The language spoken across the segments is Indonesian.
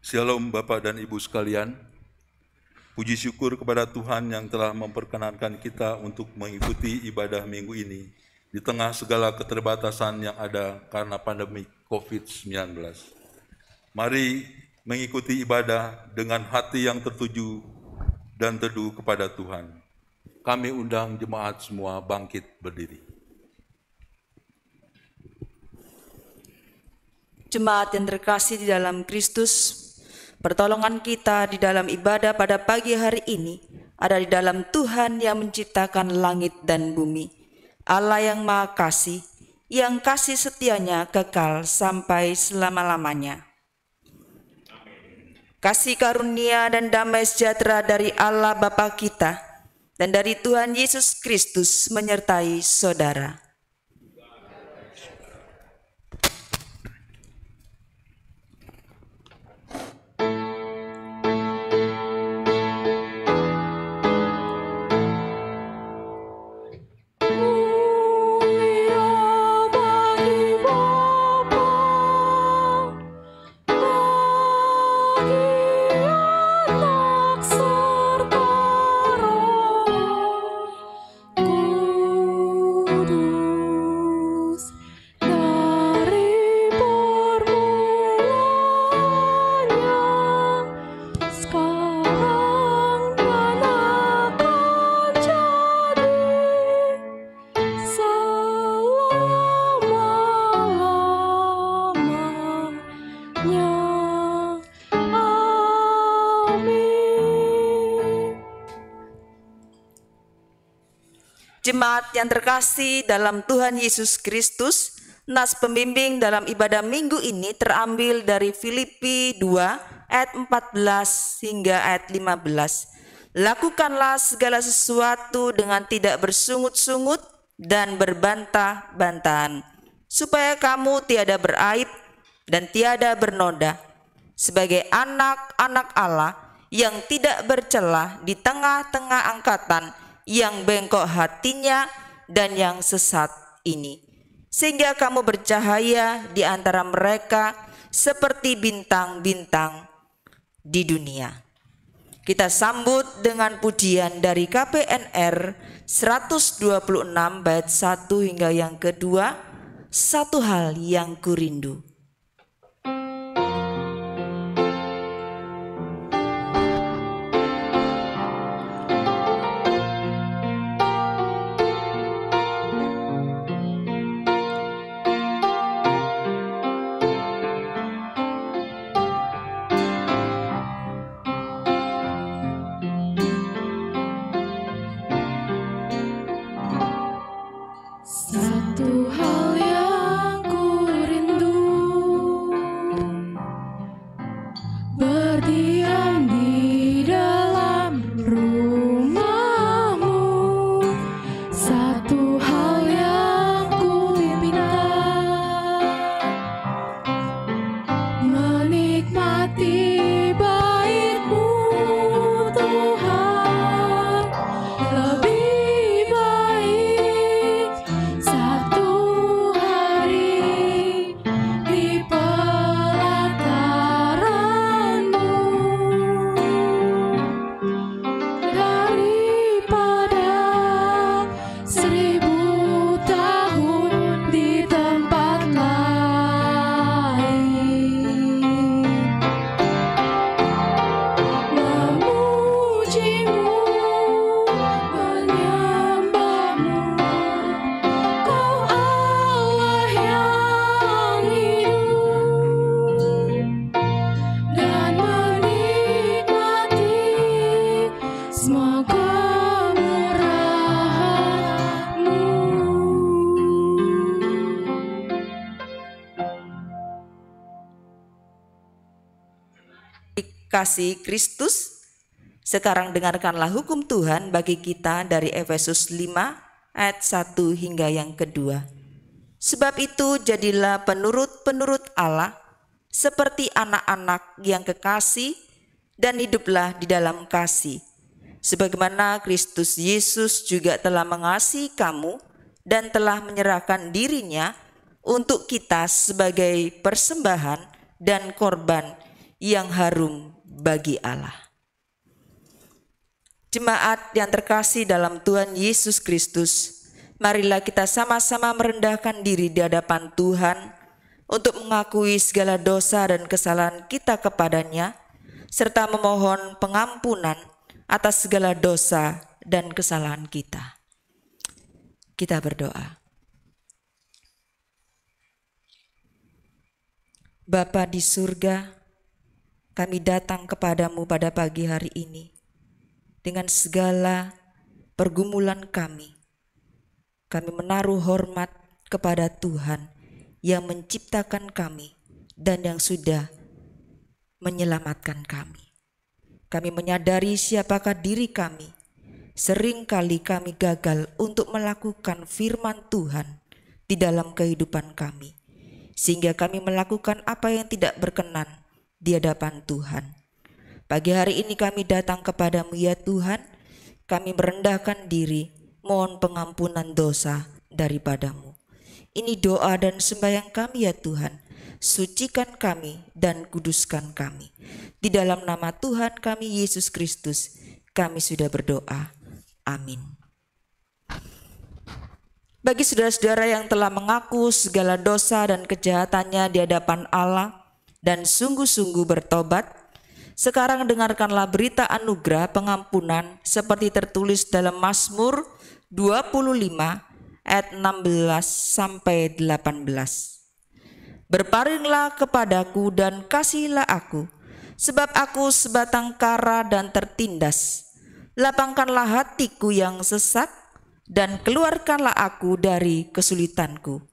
Shalom Bapak dan Ibu sekalian. Puji syukur kepada Tuhan yang telah memperkenankan kita untuk mengikuti ibadah minggu ini di tengah segala keterbatasan yang ada karena pandemi COVID-19. Mari mengikuti ibadah dengan hati yang tertuju dan teduh kepada Tuhan. Kami undang jemaat semua bangkit berdiri. Jemaat yang terkasih di dalam Kristus, pertolongan kita di dalam ibadah pada pagi hari ini ada di dalam Tuhan yang menciptakan langit dan bumi, Allah yang Maha Kasih, yang kasih setianya kekal sampai selama-lamanya. Kasih karunia dan damai sejahtera dari Allah Bapa kita dan dari Tuhan Yesus Kristus menyertai saudara. Jemaat yang terkasih dalam Tuhan Yesus Kristus, nas pembimbing dalam ibadah minggu ini terambil dari Filipi 2 ayat 14 hingga ayat 15. Lakukanlah segala sesuatu dengan tidak bersungut-sungut dan berbantah-bantahan, supaya kamu tiada beraib dan tiada bernoda, sebagai anak-anak Allah yang tidak bercelah di tengah-tengah angkatan yang bengkok hatinya dan yang sesat ini, sehingga kamu bercahaya di antara mereka seperti bintang-bintang di dunia. Kita sambut dengan pujian dari KPNR 126 bait 1 hingga yang kedua, Satu Hal Yang Kurindu. Satu hal yang kurindu, berdiam di dalam rumah-Mu. Satu hal yang kupinta, menikmati bait-Mu Tuhan. Lebih baik satu hari di pelataran-Mu daripada 1000 tahun di tempat lain. Memuji-Mu, menyembah-Mu, Kau Allah yang hidup, dan menikmati semua kemurahan-Mu. Kasih Kristus, sekarang dengarkanlah hukum Tuhan bagi kita dari Efesus 5 ayat 1 hingga yang kedua. Sebab itu jadilah penurut-penurut Allah seperti anak-anak yang kekasih, dan hiduplah di dalam kasih, sebagaimana Kristus Yesus juga telah mengasihi kamu dan telah menyerahkan dirinya untuk kita sebagai persembahan dan korban yang harum bagi Allah. Jemaat yang terkasih dalam Tuhan Yesus Kristus, marilah kita sama-sama merendahkan diri di hadapan Tuhan untuk mengakui segala dosa dan kesalahan kita kepadanya, serta memohon pengampunan atas segala dosa dan kesalahan kita. Kita berdoa. Bapa di surga, kami datang kepadamu pada pagi hari ini dengan segala pergumulan kami. Kami menaruh hormat kepada Tuhan yang menciptakan kami dan yang sudah menyelamatkan kami. Kami menyadari siapakah diri kami. Seringkali kami gagal untuk melakukan firman Tuhan di dalam kehidupan kami, sehingga kami melakukan apa yang tidak berkenan di hadapan Tuhan. Pagi hari ini kami datang kepadamu ya Tuhan, kami merendahkan diri, mohon pengampunan dosa daripadamu. Ini doa dan sembahyang kami ya Tuhan, sucikan kami dan kuduskan kami. Di dalam nama Tuhan kami Yesus Kristus, kami sudah berdoa. Amin. Bagi saudara-saudara yang telah mengaku segala dosa dan kejahatannya di hadapan Allah dan sungguh-sungguh bertobat, sekarang dengarkanlah berita anugerah pengampunan seperti tertulis dalam Mazmur 25 ayat 16 sampai 18. Berparinglah kepadaku dan kasihilah aku, sebab aku sebatang kara dan tertindas. Lapangkanlah hatiku yang sesak dan keluarkanlah aku dari kesulitanku.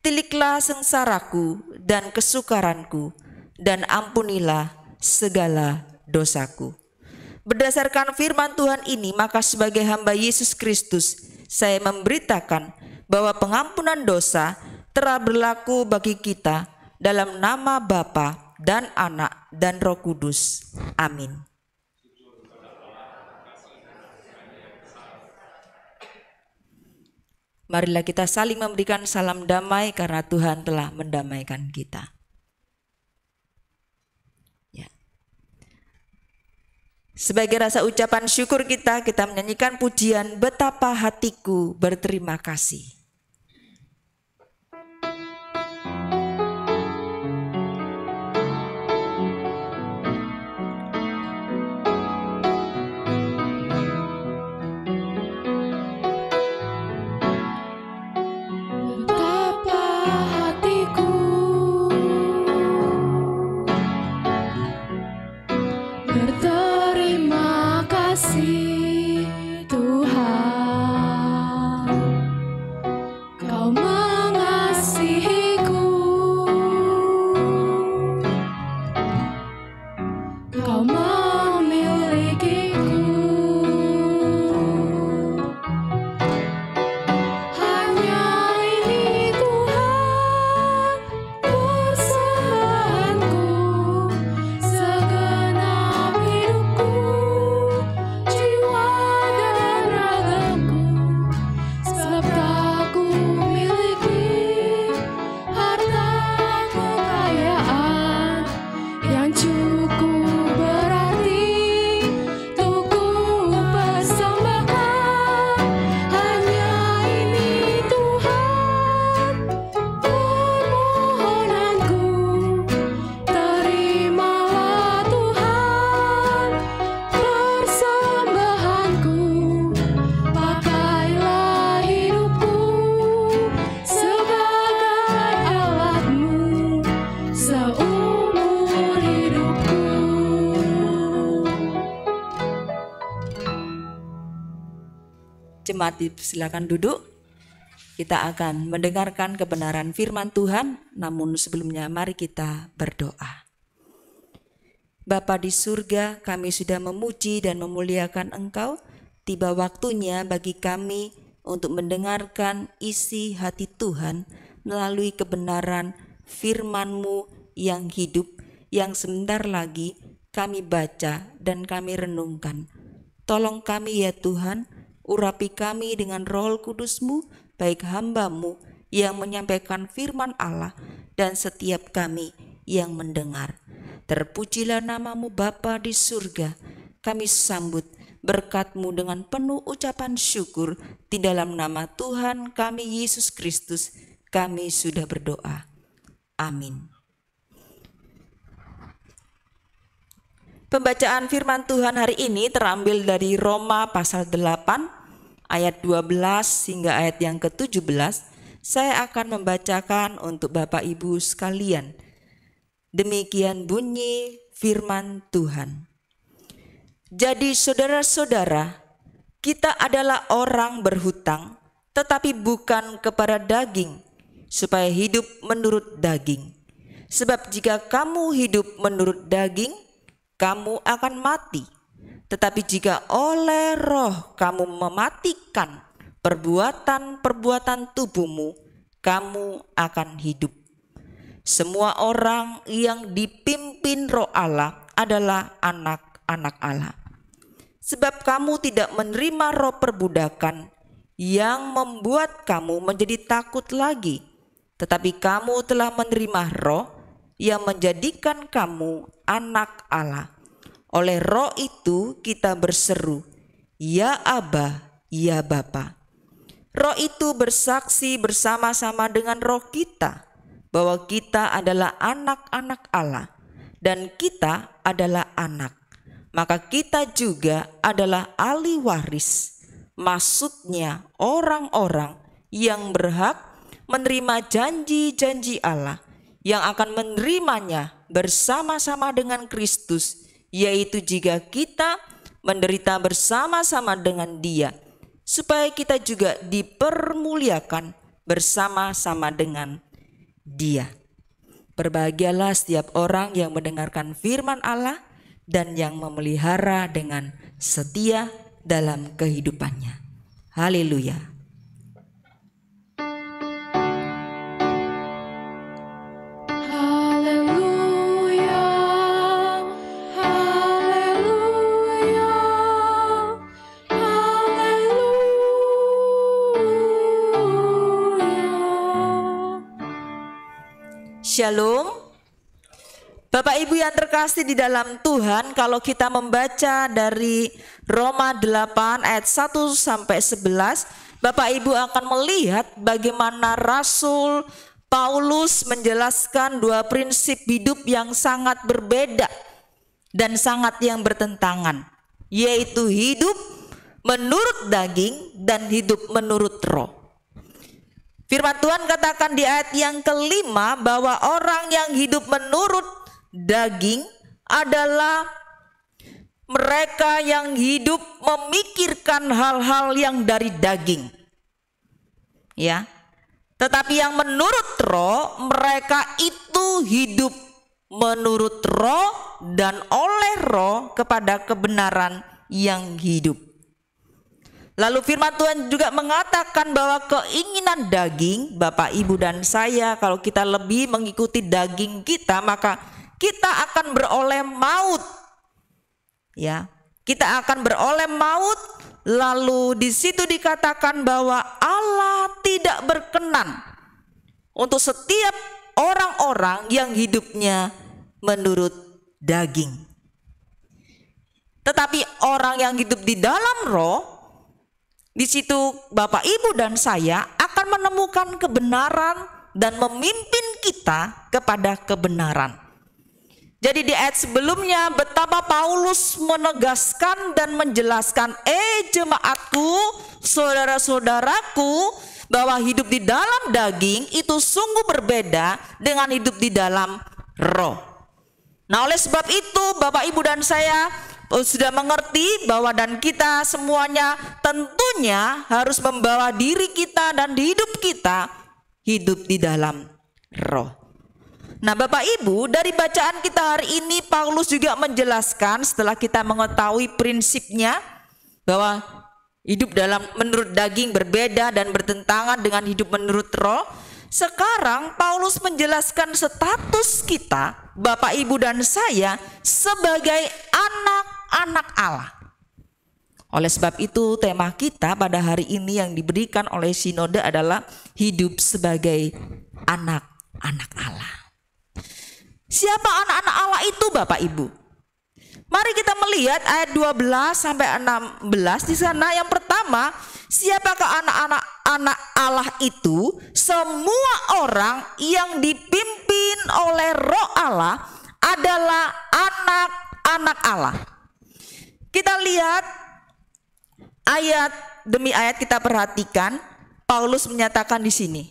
Tiliklah sengsaraku dan kesukaranku dan ampunilah segala dosaku. Berdasarkan firman Tuhan ini, maka sebagai hamba Yesus Kristus, saya memberitakan bahwa pengampunan dosa telah berlaku bagi kita dalam nama Bapa dan Anak dan Roh Kudus. Amin. Marilah kita saling memberikan salam damai karena Tuhan telah mendamaikan kita. Sebagai rasa ucapan syukur kita menyanyikan pujian Betapa Hatiku Berterima Kasih. Betapa hatiku berterima kasih Tuhan, Kau mengasihiku, Kau memilikiku. Hanya ini Tuhan persembahanku, segenap hidupku, jiwa dan ragaku. Sebab tak ku miliki harta kekayaan yang cukup berarti untuk ku persembahkan. Hanya ini Tuhan permohonanku, terimalah Tuhan persembahanku. Pakailah hidupku sebagai alatmu seumur hidupku. Jemaat silakan duduk. Kita akan mendengarkan kebenaran firman Tuhan, namun sebelumnya mari kita berdoa. Bapa di surga, kami sudah memuji dan memuliakan Engkau. Tiba waktunya bagi kami untuk mendengarkan isi hati Tuhan melalui kebenaran firman-Mu yang hidup, yang sebentar lagi kami baca dan kami renungkan. Tolong kami ya Tuhan, urapi kami dengan Roh Kudus-Mu, baik hamba-Mu yang menyampaikan firman Allah dan setiap kami yang mendengar. Terpujilah namamu Bapa di surga. Kami sambut berkat-Mu dengan penuh ucapan syukur. Di dalam nama Tuhan kami Yesus Kristus kami sudah berdoa. Amin. Pembacaan firman Tuhan hari ini terambil dari Roma pasal 8 ayat 12 hingga ayat yang ke-17. Saya akan membacakan untuk Bapak Ibu sekalian. Demikian bunyi firman Tuhan. Jadi saudara-saudara, kita adalah orang berhutang, tetapi bukan kepada daging, supaya hidup menurut daging. Sebab jika kamu hidup menurut daging, kamu akan mati. Tetapi jika oleh Roh kamu mematikan perbuatan-perbuatan tubuhmu, kamu akan hidup. Semua orang yang dipimpin Roh Allah adalah anak-anak Allah. Sebab kamu tidak menerima roh perbudakan yang membuat kamu menjadi takut lagi, tetapi kamu telah menerima Roh yang menjadikan kamu anak Allah. Oleh Roh itu kita berseru, Ya Aba, Ya Bapa. Roh itu bersaksi bersama-sama dengan roh kita bahwa kita adalah anak-anak Allah dan kita adalah anak. Maka kita juga adalah ahli waris, maksudnya orang-orang yang berhak menerima janji-janji Allah yang akan menerimanya bersama-sama dengan Kristus, yaitu jika kita menderita bersama-sama dengan Dia, supaya kita juga dipermuliakan bersama-sama dengan Dia. Berbahagialah setiap orang yang mendengarkan firman Allah dan yang memelihara dengan setia dalam kehidupannya. Haleluya. Haleluya, haleluya, haleluya. Shalom. Bapak Ibu yang terkasih di dalam Tuhan, kalau kita membaca dari Roma 8 ayat 1 sampai 11, Bapak Ibu akan melihat bagaimana Rasul Paulus menjelaskan dua prinsip hidup yang sangat berbeda dan sangat yang bertentangan, yaitu hidup menurut daging dan hidup menurut roh. Firman Tuhan katakan di ayat yang kelima bahwa orang yang hidup menurut daging adalah mereka yang hidup memikirkan hal-hal yang dari daging. Ya. Tetapi yang menurut roh, mereka itu hidup menurut roh dan oleh roh kepada kebenaran yang hidup. Lalu firman Tuhan juga mengatakan bahwa keinginan daging, Bapak, Ibu, dan saya, kalau kita lebih mengikuti daging kita, maka kita akan beroleh maut. Ya, kita akan beroleh maut. Lalu di situ dikatakan bahwa Allah tidak berkenan untuk setiap orang-orang yang hidupnya menurut daging. Tetapi orang yang hidup di dalam roh, di situ Bapak, Ibu, dan saya akan menemukan kebenaran dan memimpin kita kepada kebenaran. Jadi di ayat sebelumnya betapa Paulus menegaskan dan menjelaskan, jemaatku, saudara-saudaraku, bahwa hidup di dalam daging itu sungguh berbeda dengan hidup di dalam roh. Nah, oleh sebab itu Bapak, Ibu, dan saya sudah mengerti bahwa dan kita semuanya tentunya harus membawa diri kita dan hidup kita hidup di dalam roh. Nah, Bapak Ibu, dari bacaan kita hari ini Paulus juga menjelaskan setelah kita mengetahui prinsipnya bahwa hidup dalam menurut daging berbeda dan bertentangan dengan hidup menurut roh. Sekarang Paulus menjelaskan status kita, Bapak, Ibu, dan saya sebagai anak-anak Allah. Oleh sebab itu tema kita pada hari ini yang diberikan oleh Sinode adalah hidup sebagai anak-anak Allah. Siapa anak-anak Allah itu Bapak Ibu? Mari kita melihat ayat 12 sampai 16 di sana. Yang pertama, siapakah anak-anak Allah itu? Semua orang yang dipimpin oleh Roh Allah adalah anak-anak Allah. Kita lihat ayat demi ayat, kita perhatikan. Paulus menyatakan di sini,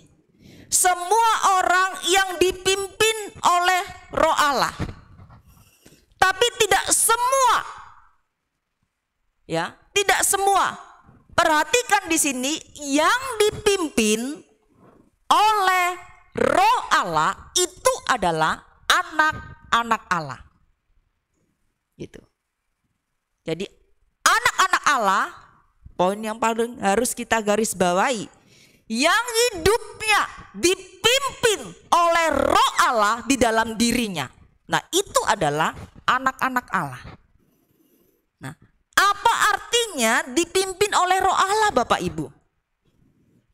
semua orang yang dipimpin oleh Roh Allah. Tapi tidak semua. Ya, tidak semua. Perhatikan di sini, yang dipimpin oleh Roh Allah itu adalah anak-anak Allah. Gitu. Jadi anak-anak Allah, poin yang paling harus kita garis bawahi, yang hidupnya dipimpin oleh Roh Allah di dalam dirinya. Nah, itu adalah anak-anak Allah. Nah, apa artinya dipimpin oleh Roh Allah Bapak Ibu?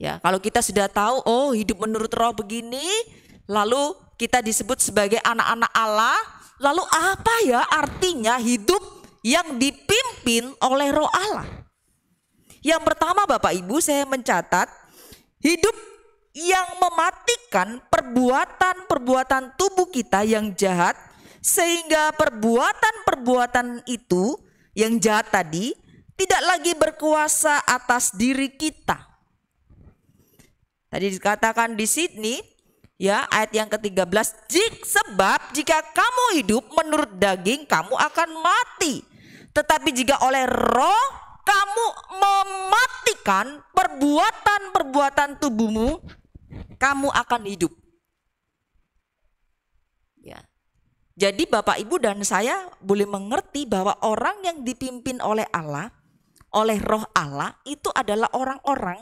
Ya, kalau kita sudah tahu, oh hidup menurut Roh begini, lalu kita disebut sebagai anak-anak Allah, lalu apa ya artinya hidup yang dipimpin oleh Roh Allah? Yang pertama Bapak Ibu, saya mencatat hidup yang mematikan perbuatan-perbuatan tubuh kita yang jahat, sehingga perbuatan-perbuatan itu yang jahat tadi tidak lagi berkuasa atas diri kita. Tadi dikatakan di sini ya, ayat yang ke-13, sebab jika kamu hidup menurut daging, kamu akan mati. Tetapi jika oleh Roh kamu mematikan perbuatan-perbuatan tubuhmu, kamu akan hidup. Ya. Jadi Bapak Ibu dan saya boleh mengerti bahwa orang yang dipimpin oleh Allah, oleh Roh Allah, itu adalah orang-orang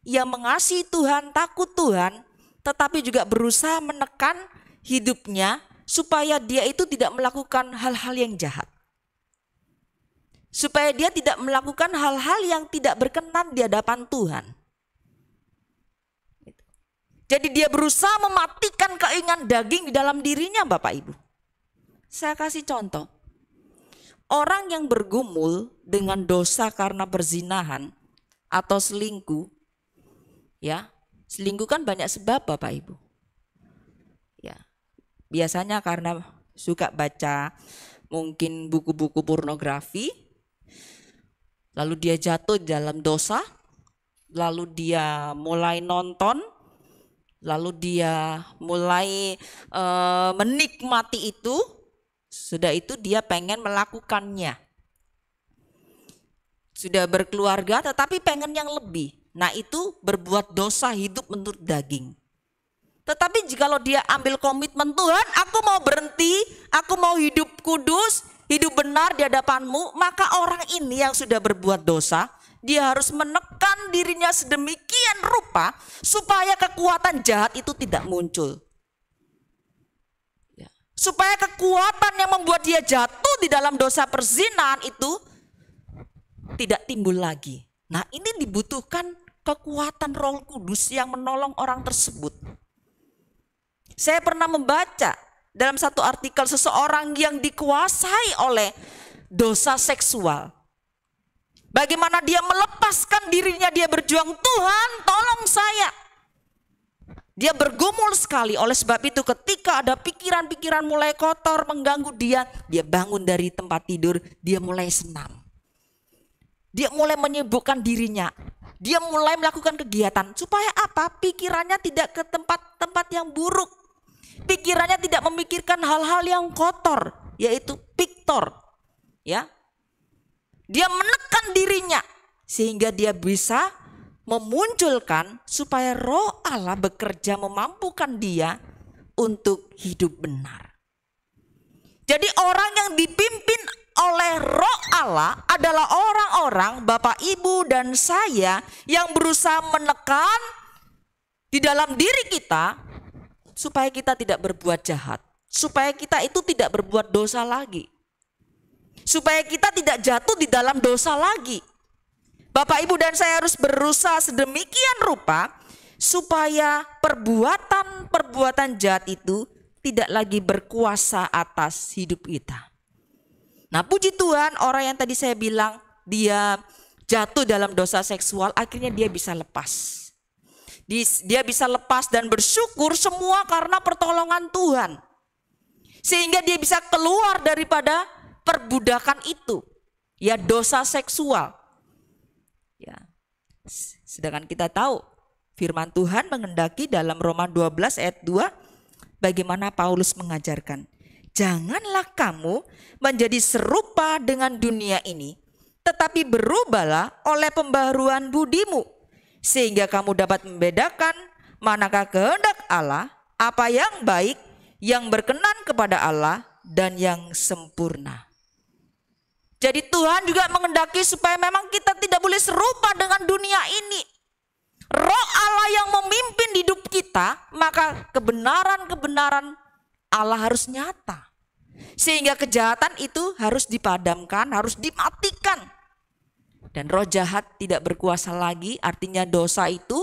yang mengasihi Tuhan, takut Tuhan, tetapi juga berusaha menekan hidupnya supaya dia itu tidak melakukan hal-hal yang jahat. Supaya dia tidak melakukan hal-hal yang tidak berkenan di hadapan Tuhan. Jadi dia berusaha mematikan keinginan daging di dalam dirinya Bapak Ibu. Saya kasih contoh. Orang yang bergumul dengan dosa karena perzinahan atau selingkuh, ya, selingkuh kan banyak sebab Bapak Ibu. Ya, biasanya karena suka baca mungkin buku-buku pornografi, lalu dia jatuh dalam dosa, lalu dia mulai nonton, lalu dia mulai menikmati itu, sudah itu dia pengen melakukannya. Sudah berkeluarga tetapi pengen yang lebih. Nah, itu berbuat dosa, hidup menurut daging. Tetapi jikalau dia ambil komitmen, Tuhan aku mau berhenti, aku mau hidup kudus, hidup benar di hadapan-Mu, maka orang ini yang sudah berbuat dosa, dia harus menekan dirinya sedemikian rupa supaya kekuatan jahat itu tidak muncul. Ya. Supaya kekuatan yang membuat dia jatuh di dalam dosa perzinahan itu tidak timbul lagi. Nah, ini dibutuhkan kekuatan Roh Kudus yang menolong orang tersebut. Saya pernah membaca dalam satu artikel seseorang yang dikuasai oleh dosa seksual. Bagaimana dia melepaskan dirinya, dia berjuang, Tuhan tolong saya. Dia bergumul sekali, oleh sebab itu ketika ada pikiran-pikiran mulai kotor mengganggu dia bangun dari tempat tidur, dia mulai senam. Dia mulai menyibukkan dirinya. Dia mulai melakukan kegiatan supaya apa? Pikirannya tidak ke tempat-tempat yang buruk. Pikirannya tidak memikirkan hal-hal yang kotor, yaitu piktor. Ya. Dia menekan dirinya sehingga dia bisa memunculkan supaya Roh Allah bekerja memampukan dia untuk hidup benar. Jadi orang yang dipimpin oleh Roh Allah adalah orang-orang, Bapak, Ibu, dan saya yang berusaha menekan di dalam diri kita supaya kita tidak berbuat jahat, supaya kita itu tidak berbuat dosa lagi, supaya kita tidak jatuh di dalam dosa lagi. Bapak, Ibu, dan saya harus berusaha sedemikian rupa supaya perbuatan-perbuatan jahat itu tidak lagi berkuasa atas hidup kita. Nah, puji Tuhan, orang yang tadi saya bilang dia jatuh dalam dosa seksual, akhirnya dia bisa lepas. Dia bisa lepas dan bersyukur semua karena pertolongan Tuhan. Sehingga dia bisa keluar daripada perbudakan itu. Ya, dosa seksual. Ya. Sedangkan kita tahu firman Tuhan mengendaki dalam Roma 12 ayat 2 bagaimana Paulus mengajarkan. Janganlah kamu menjadi serupa dengan dunia ini, tetapi berubahlah oleh pembaharuan budimu, sehingga kamu dapat membedakan manakah kehendak Allah, apa yang baik, yang berkenan kepada Allah, dan yang sempurna. Jadi Tuhan juga mengendaki supaya memang kita tidak boleh serupa dengan dunia ini. Roh Allah yang memimpin hidup kita, maka kebenaran-kebenaran Allah harus nyata. Sehingga kejahatan itu harus dipadamkan, harus dimatikan. Dan roh jahat tidak berkuasa lagi, artinya dosa itu.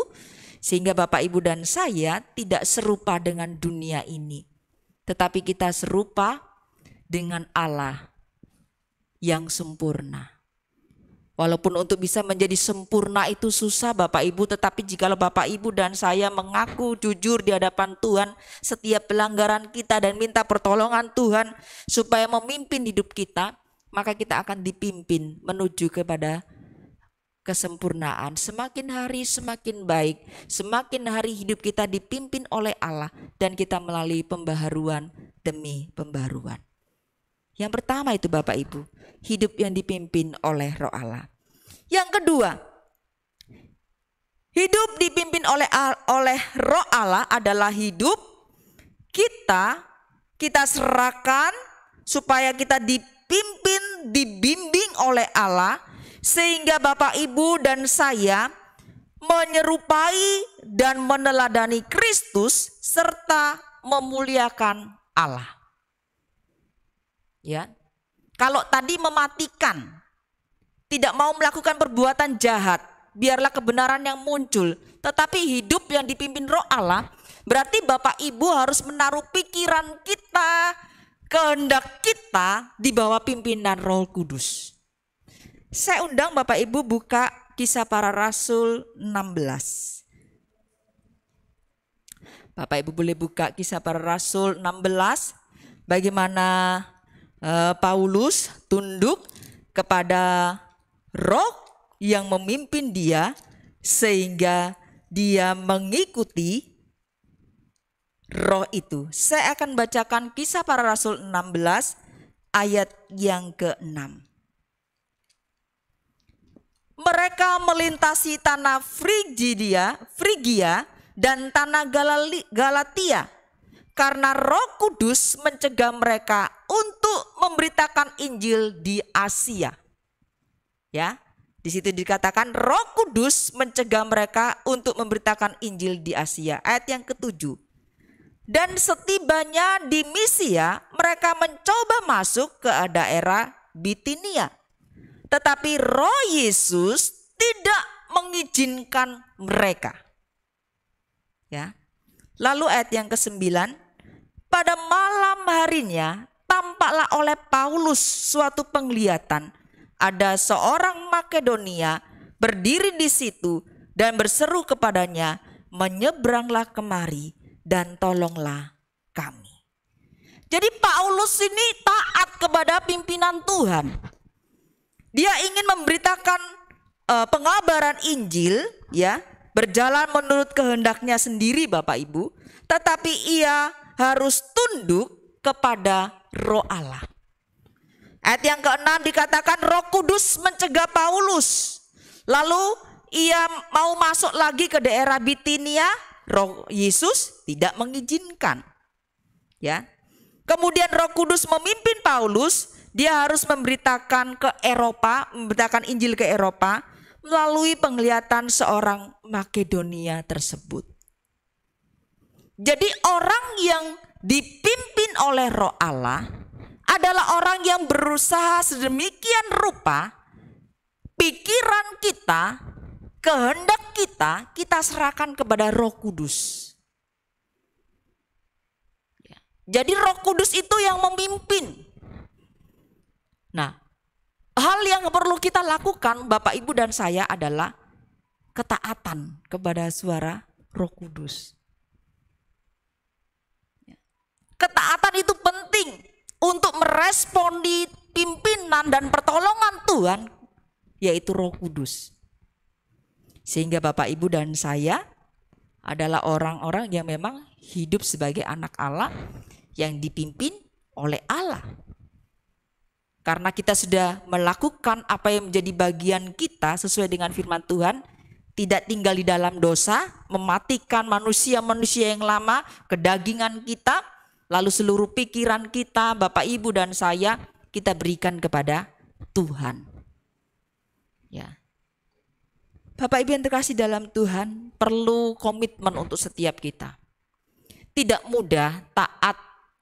Sehingga Bapak, Ibu, dan saya tidak serupa dengan dunia ini. Tetapi kita serupa dengan Allah yang sempurna. Walaupun untuk bisa menjadi sempurna itu susah Bapak Ibu, tetapi jikalau Bapak Ibu dan saya mengaku jujur di hadapan Tuhan setiap pelanggaran kita dan minta pertolongan Tuhan supaya memimpin hidup kita, maka kita akan dipimpin menuju kepada kesempurnaan. Semakin hari semakin baik, semakin hari hidup kita dipimpin oleh Allah dan kita melalui pembaharuan demi pembaharuan. Yang pertama itu Bapak Ibu, hidup yang dipimpin oleh Roh Allah. Yang kedua, hidup dipimpin oleh Roh Allah adalah hidup kita serahkan supaya kita dipimpin, dibimbing oleh Allah, sehingga Bapak, Ibu, dan saya menyerupai dan meneladani Kristus serta memuliakan Allah. Ya, kalau tadi mematikan, tidak mau melakukan perbuatan jahat, biarlah kebenaran yang muncul. Tetapi hidup yang dipimpin Roh Allah, berarti Bapak Ibu harus menaruh pikiran kita, kehendak kita di bawah pimpinan Roh Kudus. Saya undang Bapak Ibu buka Kisah Para Rasul 16. Bapak Ibu boleh buka Kisah Para Rasul 16, bagaimana Paulus tunduk kepada Roh yang memimpin dia sehingga dia mengikuti Roh itu. Saya akan bacakan Kisah Para Rasul 16 ayat yang ke-6. Mereka melintasi tanah Frigia dan tanah Galatia karena Roh Kudus mencegah mereka untuk memberitakan Injil di Asia. Ya, di situ dikatakan Roh Kudus mencegah mereka untuk memberitakan Injil di Asia. Ayat yang ke-7. Dan setibanya di Misia, mereka mencoba masuk ke daerah Bitinia. Tetapi Roh Yesus tidak mengizinkan mereka. Ya. Lalu ayat yang ke-9. Pada malam harinya tampaklah oleh Paulus suatu penglihatan. Ada seorang Makedonia berdiri di situ dan berseru kepadanya, menyeberanglah kemari dan tolonglah kami. Jadi Paulus ini taat kepada pimpinan Tuhan. Dia ingin memberitakan pengabaran Injil, ya, berjalan menurut kehendaknya sendiri Bapak Ibu, tetapi ia harus tunduk kepada Roh Allah. Ayat yang ke-6 dikatakan Roh Kudus mencegah Paulus. Lalu ia mau masuk lagi ke daerah Bitinia, Roh Yesus tidak mengizinkan. Ya. Kemudian Roh Kudus memimpin Paulus, dia harus memberitakan ke Eropa, memberitakan Injil ke Eropa melalui penglihatan seorang Makedonia tersebut. Jadi orang yang dipimpin oleh Roh Allah adalah orang yang berusaha sedemikian rupa pikiran kita, kehendak kita serahkan kepada Roh Kudus. Jadi Roh Kudus itu yang memimpin. Nah, hal yang perlu kita lakukan Bapak Ibu dan saya adalah ketaatan kepada suara Roh Kudus. Ketaatan itu penting untuk meresponi pimpinan dan pertolongan Tuhan, yaitu Roh Kudus. Sehingga Bapak Ibu dan saya adalah orang-orang yang memang hidup sebagai anak Allah yang dipimpin oleh Allah. Karena kita sudah melakukan apa yang menjadi bagian kita sesuai dengan firman Tuhan, tidak tinggal di dalam dosa, mematikan manusia-manusia yang lama, kedagingan kita, lalu seluruh pikiran kita, Bapak Ibu dan saya, kita berikan kepada Tuhan. Ya. Bapak Ibu yang terkasih dalam Tuhan, perlu komitmen untuk setiap kita. Tidak mudah taat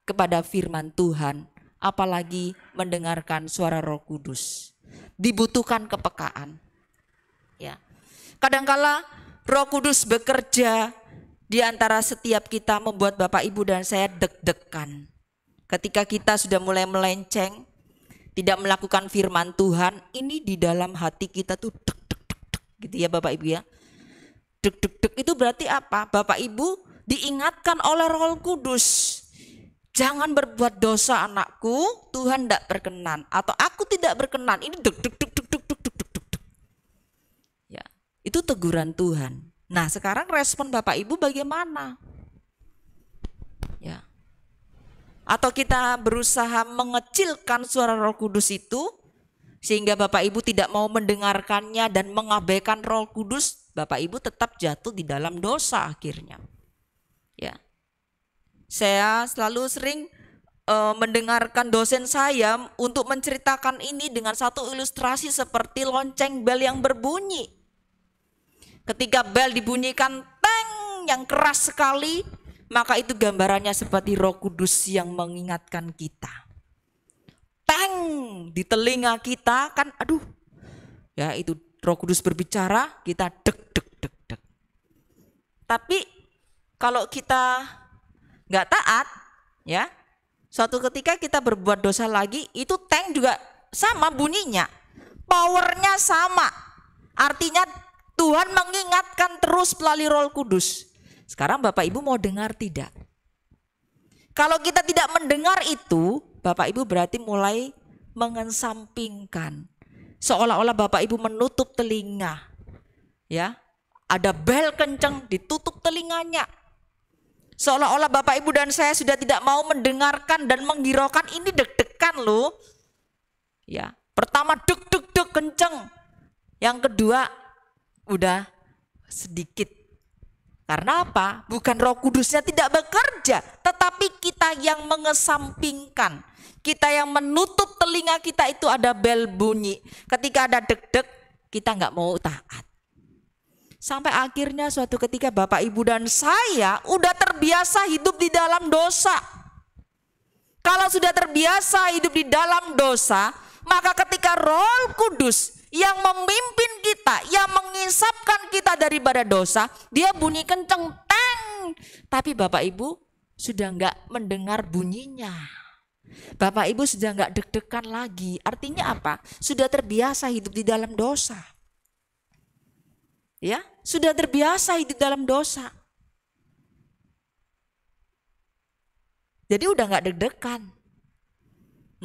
kepada firman Tuhan, apalagi mendengarkan suara Roh Kudus. Dibutuhkan kepekaan. Ya. Kadangkala Roh Kudus bekerja di antara setiap kita, membuat Bapak Ibu dan saya deg-degan. Ketika kita sudah mulai melenceng, tidak melakukan firman Tuhan, ini di dalam hati kita tuh deg-deg-deg gitu ya Bapak Ibu ya. Deg-deg-deg itu berarti apa? Bapak Ibu diingatkan oleh Roh Kudus. Jangan berbuat dosa anakku, Tuhan tidak berkenan. Atau aku tidak berkenan. Ini deg-deg-deg-deg-deg-deg-deg. Ya, itu teguran Tuhan. Nah, sekarang respon Bapak Ibu bagaimana? Ya. Atau kita berusaha mengecilkan suara Roh Kudus itu sehingga Bapak Ibu tidak mau mendengarkannya dan mengabaikan Roh Kudus, Bapak Ibu tetap jatuh di dalam dosa akhirnya. Ya. Saya selalu sering mendengarkan dosen saya untuk menceritakan ini dengan satu ilustrasi seperti lonceng bel yang berbunyi. Ketika bel dibunyikan teng yang keras sekali, maka itu gambarannya seperti Roh Kudus yang mengingatkan kita. Teng di telinga kita kan, aduh, ya itu Roh Kudus berbicara, kita deg deg deg deg. Tapi kalau kita nggak taat, ya, suatu ketika kita berbuat dosa lagi, itu teng juga sama bunyinya, powernya sama. Artinya Tuhan mengingatkan terus melalui Roh Kudus. Sekarang Bapak Ibu mau dengar tidak? Kalau kita tidak mendengar itu, Bapak Ibu berarti mulai mengesampingkan. Seolah-olah Bapak Ibu menutup telinga. Ya, ada bel kenceng ditutup telinganya. Seolah-olah Bapak Ibu dan saya sudah tidak mau mendengarkan dan menghiraukan, ini deg-degan loh. Ya, pertama deg deg deg kenceng. Yang kedua udah sedikit. Karena apa? Bukan Roh Kudusnya tidak bekerja, tetapi kita yang mengesampingkan. Kita yang menutup telinga kita, itu ada bel bunyi. Ketika ada deg-deg, kita nggak mau taat. Sampai akhirnya suatu ketika Bapak Ibu dan saya udah terbiasa hidup di dalam dosa. Kalau sudah terbiasa hidup di dalam dosa, maka ketika Roh Kudus yang memimpin kita, yang mengisapkan kita daripada dosa, dia bunyi kenceng, teng. Tapi Bapak Ibu sudah nggak mendengar bunyinya. Bapak Ibu sudah nggak deg-degan lagi. Artinya apa? Sudah terbiasa hidup di dalam dosa. Ya, sudah terbiasa hidup dalam dosa. Jadi udah nggak deg-degan.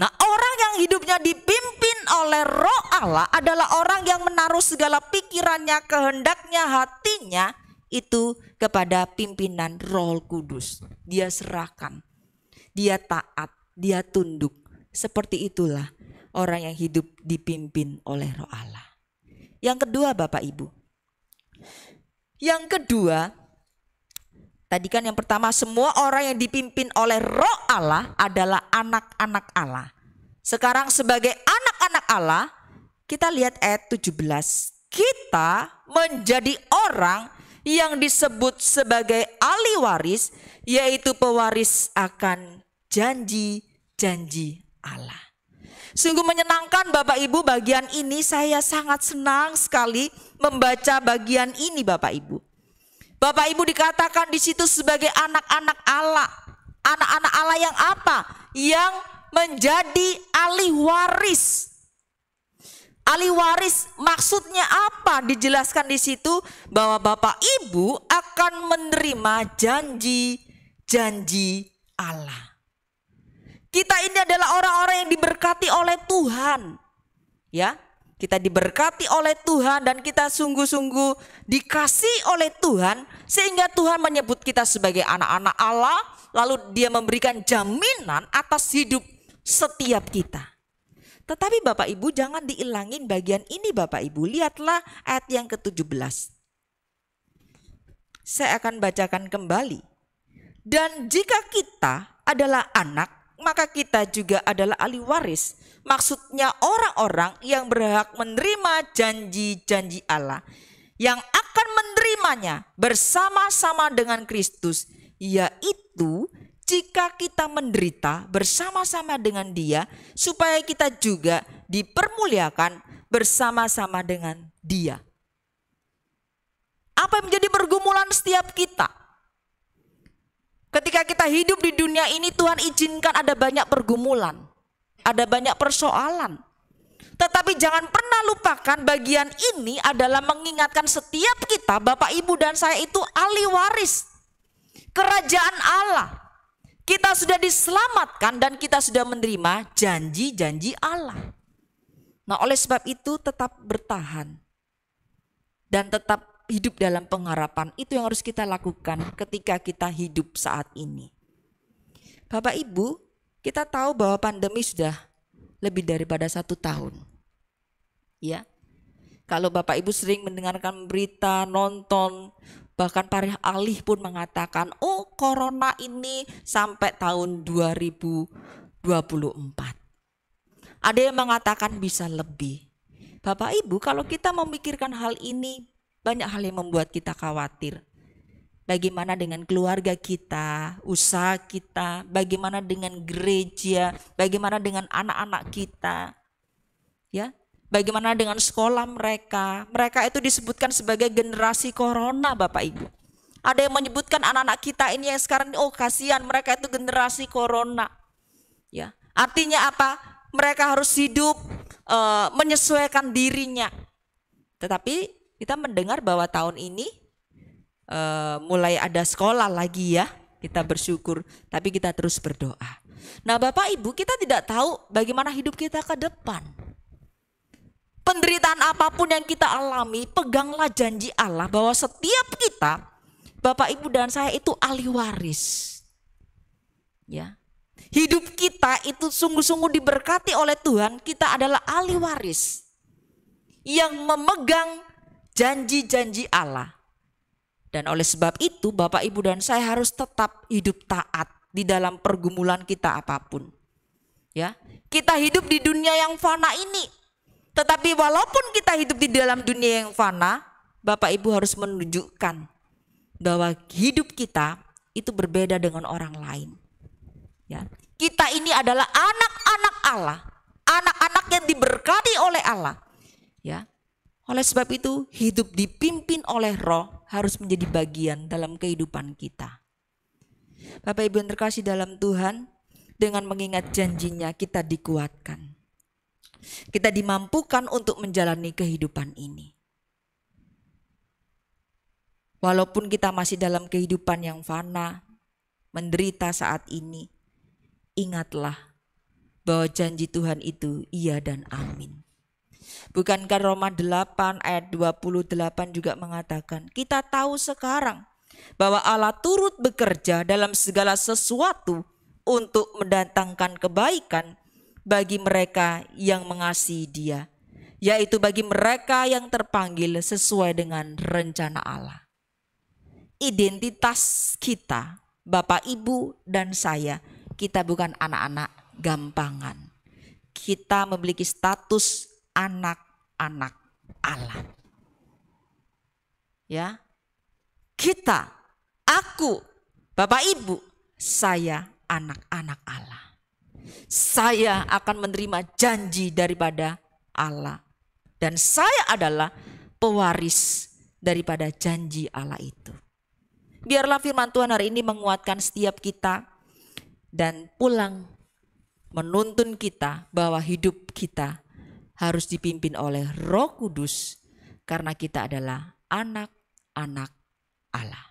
Nah, orang yang hidupnya dipimpin oleh Roh Allah adalah orang yang menaruh segala pikirannya, kehendaknya, hatinya itu kepada pimpinan Roh Kudus. Dia serahkan, dia taat, dia tunduk. Seperti itulah orang yang hidup dipimpin oleh Roh Allah. Yang kedua Bapak Ibu. Yang kedua, tadi kan yang pertama, semua orang yang dipimpin oleh Roh Allah adalah anak-anak Allah. Sekarang sebagai anak-anak Allah, kita lihat ayat 17. Kita menjadi orang yang disebut sebagai ahli waris, yaitu pewaris akan janji-janji Allah. Sungguh menyenangkan Bapak Ibu, bagian ini saya sangat senang sekali membaca bagian ini Bapak Ibu. Bapak Ibu dikatakan di situ sebagai anak-anak Allah. anak-anak Allah yang apa? Yang menjadi ahli waris. Ahli waris maksudnya apa? Dijelaskan di situ bahwa Bapak Ibu akan menerima janji-janji Allah. Kita ini adalah orang-orang yang diberkati oleh Tuhan. Ya, kita diberkati oleh Tuhan dan kita sungguh-sungguh dikasih oleh Tuhan sehingga Tuhan menyebut kita sebagai anak-anak Allah, lalu Dia memberikan jaminan atas hidup setiap kita. Tetapi Bapak Ibu jangan diilangin bagian ini Bapak Ibu. Lihatlah ayat yang ke-17. Saya akan bacakan kembali. Dan jika kita adalah anak, maka kita juga adalah ahli waris. Maksudnya orang-orang yang berhak menerima janji-janji Allah, yang akan menerimanya bersama-sama dengan Kristus, yaitu jika kita menderita bersama-sama dengan Dia, supaya kita juga dipermuliakan bersama-sama dengan Dia. Apa yang menjadi pergumulan setiap kita? Ketika kita hidup di dunia ini, Tuhan izinkan ada banyak pergumulan, ada banyak persoalan. Tetapi jangan pernah lupakan bagian ini adalah mengingatkan setiap kita, Bapak Ibu dan saya itu ahli waris kerajaan Allah. Kita sudah diselamatkan dan kita sudah menerima janji-janji Allah. Nah, oleh sebab itu tetap bertahan dan tetap hidup dalam pengharapan. Itu yang harus kita lakukan ketika kita hidup saat ini. Bapak Ibu, kita tahu bahwa pandemi sudah lebih daripada 1 tahun. Ya, kalau Bapak Ibu sering mendengarkan berita, nonton, bahkan para ahli pun mengatakan, oh corona ini sampai tahun 2024. Ada yang mengatakan bisa lebih. Bapak Ibu, kalau kita memikirkan hal ini, banyak hal yang membuat kita khawatir. Bagaimana dengan keluarga kita, usaha kita, bagaimana dengan gereja, bagaimana dengan anak-anak kita, ya, bagaimana dengan sekolah mereka. Mereka itu disebutkan sebagai generasi corona, Bapak Ibu. Ada yang menyebutkan anak-anak kita ini yang sekarang, oh kasihan, mereka itu generasi corona. Ya, artinya apa? Mereka harus hidup menyesuaikan dirinya. Tetapi kita mendengar bahwa tahun ini mulai ada sekolah lagi ya. Kita bersyukur, tapi kita terus berdoa. Nah Bapak Ibu, kita tidak tahu bagaimana hidup kita ke depan. Penderitaan apapun yang kita alami, peganglah janji Allah bahwa setiap kita, Bapak Ibu dan saya itu ahli waris. Ya. Hidup kita itu sungguh-sungguh diberkati oleh Tuhan, kita adalah ahli waris yang memegang janji-janji Allah. Dan oleh sebab itu Bapak Ibu dan saya harus tetap hidup taat di dalam pergumulan kita apapun. Ya, kita hidup di dunia yang fana ini. Tetapi walaupun kita hidup di dalam dunia yang fana, Bapak Ibu harus menunjukkan bahwa hidup kita itu berbeda dengan orang lain. Ya, kita ini adalah anak-anak Allah, anak-anak yang diberkati oleh Allah. Ya, oleh sebab itu hidup dipimpin oleh Roh harus menjadi bagian dalam kehidupan kita. Bapak Ibu yang terkasih dalam Tuhan, dengan mengingat janjinya kita dikuatkan. Kita dimampukan untuk menjalani kehidupan ini. Walaupun kita masih dalam kehidupan yang fana, menderita saat ini, ingatlah bahwa janji Tuhan itu iya dan amin. Bukankah Roma 8 ayat 28 juga mengatakan, kita tahu sekarang bahwa Allah turut bekerja dalam segala sesuatu untuk mendatangkan kebaikan bagi mereka yang mengasihi Dia, yaitu bagi mereka yang terpanggil sesuai dengan rencana Allah. Identitas kita, Bapak, Ibu, dan saya, kita bukan anak-anak gampangan. Kita memiliki status anak-anak Allah. Ya, kita, aku, Bapak, Ibu, saya anak-anak Allah. Saya akan menerima janji daripada Allah. Dan saya adalah pewaris daripada janji Allah itu. Biarlah firman Tuhan hari ini menguatkan setiap kita. dan pulang menuntun kita bahwa hidup kita harus dipimpin oleh Roh Kudus karena kita adalah anak-anak Allah.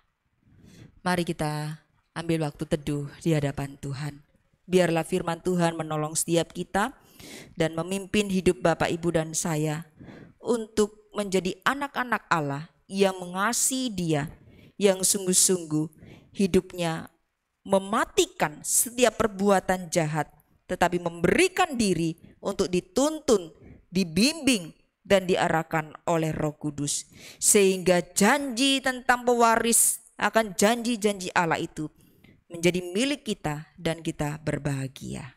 Mari kita ambil waktu teduh di hadapan Tuhan. Biarlah firman Tuhan menolong setiap kita dan memimpin hidup Bapak, Ibu, dan saya untuk menjadi anak-anak Allah yang mengasihi Dia, yang sungguh-sungguh hidupnya mematikan setiap perbuatan jahat, tetapi memberikan diri untuk dituntun, dibimbing, dan diarahkan oleh Roh Kudus. Sehingga janji tentang pewaris akan janji-janji Allah itu menjadi milik kita dan kita berbahagia.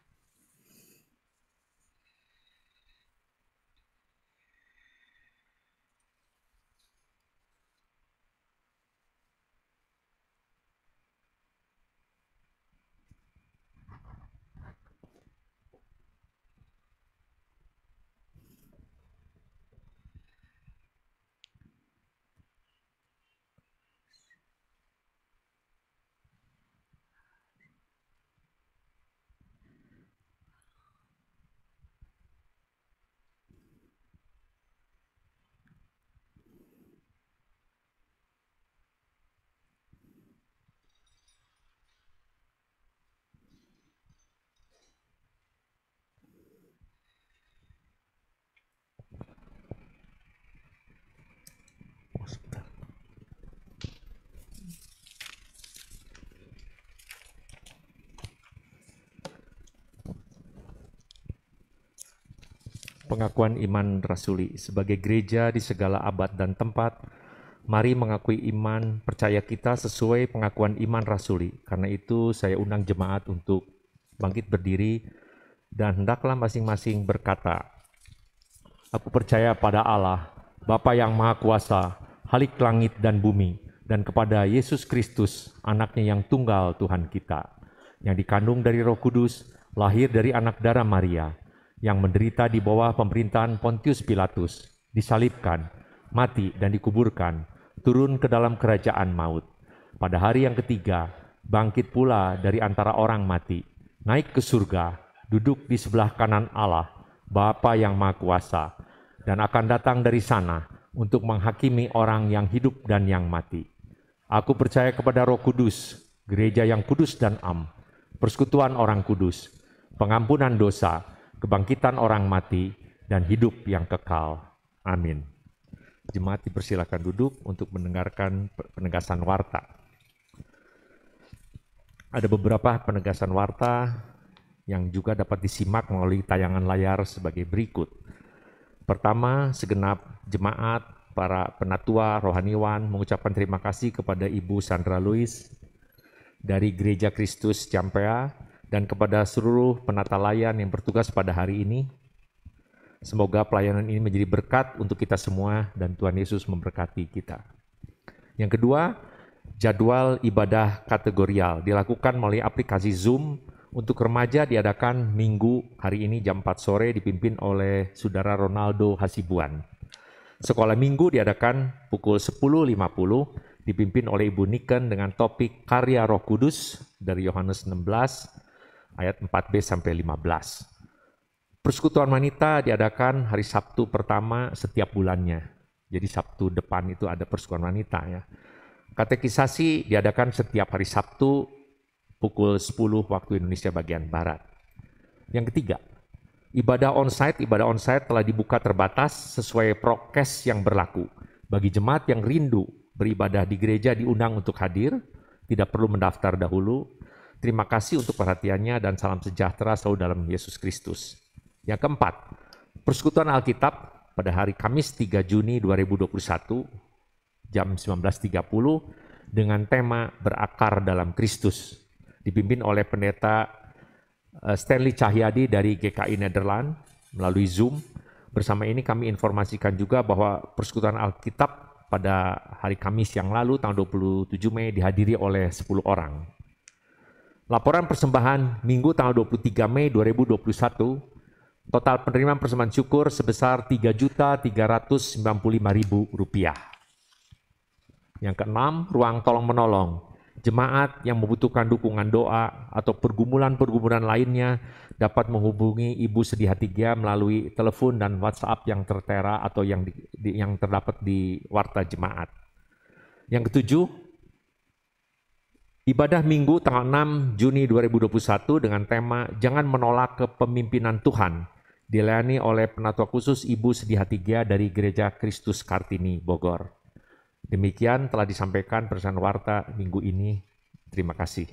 Pengakuan iman rasuli. Sebagai gereja di segala abad dan tempat, mari mengakui iman percaya kita sesuai pengakuan iman rasuli. Karena itu saya undang jemaat untuk bangkit berdiri dan hendaklah masing-masing berkata, aku percaya pada Allah, Bapa yang Maha Kuasa, Khalik langit dan bumi, dan kepada Yesus Kristus, anaknya yang tunggal Tuhan kita, yang dikandung dari Roh Kudus, lahir dari anak darah Maria, yang menderita di bawah pemerintahan Pontius Pilatus, disalibkan, mati dan dikuburkan, turun ke dalam kerajaan maut. Pada hari yang ketiga, bangkit pula dari antara orang mati, naik ke surga, duduk di sebelah kanan Allah, Bapa yang Maha Kuasa, dan akan datang dari sana untuk menghakimi orang yang hidup dan yang mati. Aku percaya kepada Roh Kudus, gereja yang kudus dan am, persekutuan orang kudus, pengampunan dosa, kebangkitan orang mati, dan hidup yang kekal. Amin. Jemaat dipersilakan duduk untuk mendengarkan penegasan warta. Ada beberapa penegasan warta yang juga dapat disimak melalui tayangan layar sebagai berikut. Pertama, segenap jemaat, para penatua, rohaniwan mengucapkan terima kasih kepada Ibu Sandra Louis dari Gereja Kristus Ciampea dan kepada seluruh penata layan yang bertugas pada hari ini. Semoga pelayanan ini menjadi berkat untuk kita semua dan Tuhan Yesus memberkati kita. Yang kedua, jadwal ibadah kategorial dilakukan melalui aplikasi Zoom. Untuk remaja diadakan Minggu hari ini jam 4 sore dipimpin oleh Saudara Ronaldo Hasibuan. Sekolah Minggu diadakan pukul 10.50 dipimpin oleh Ibu Niken dengan topik Karya Roh Kudus dari Yohanes 16 ayat 4b sampai 15. Persekutuan wanita diadakan hari Sabtu pertama setiap bulannya. Jadi Sabtu depan itu ada persekutuan wanita ya. Katekisasi diadakan setiap hari Sabtu pukul 10 waktu Indonesia bagian Barat. Yang ketiga, ibadah onsite telah dibuka terbatas sesuai prokes yang berlaku. Bagi jemaat yang rindu beribadah di gereja diundang untuk hadir, tidak perlu mendaftar dahulu. Terima kasih untuk perhatiannya dan salam sejahtera selalu dalam Yesus Kristus. Yang keempat, persekutuan Alkitab pada hari Kamis 3 Juni 2021 jam 19.30 dengan tema berakar dalam Kristus. Dipimpin oleh pendeta Stanley Cahyadi dari GKI Nederland melalui Zoom. Bersama ini kami informasikan juga bahwa persekutuan Alkitab pada hari Kamis yang lalu tanggal 27 Mei dihadiri oleh 10 orang. Laporan persembahan Minggu tanggal 23 Mei 2021, total penerimaan persembahan syukur sebesar Rp3.395.000. Yang keenam, ruang tolong-menolong Jemaat yang membutuhkan dukungan doa atau pergumulan-pergumulan lainnya dapat menghubungi Ibu Sedia Tiga melalui telepon dan WhatsApp yang tertera atau yang terdapat di warta jemaat. Yang ketujuh, ibadah Minggu tanggal 6 Juni 2021 dengan tema Jangan Menolak Kepemimpinan Tuhan dilayani oleh Penatua Khusus Ibu Sedia Tiga dari Gereja Kristus Kartini, Bogor. Demikian telah disampaikan pesan warta minggu ini. Terima kasih.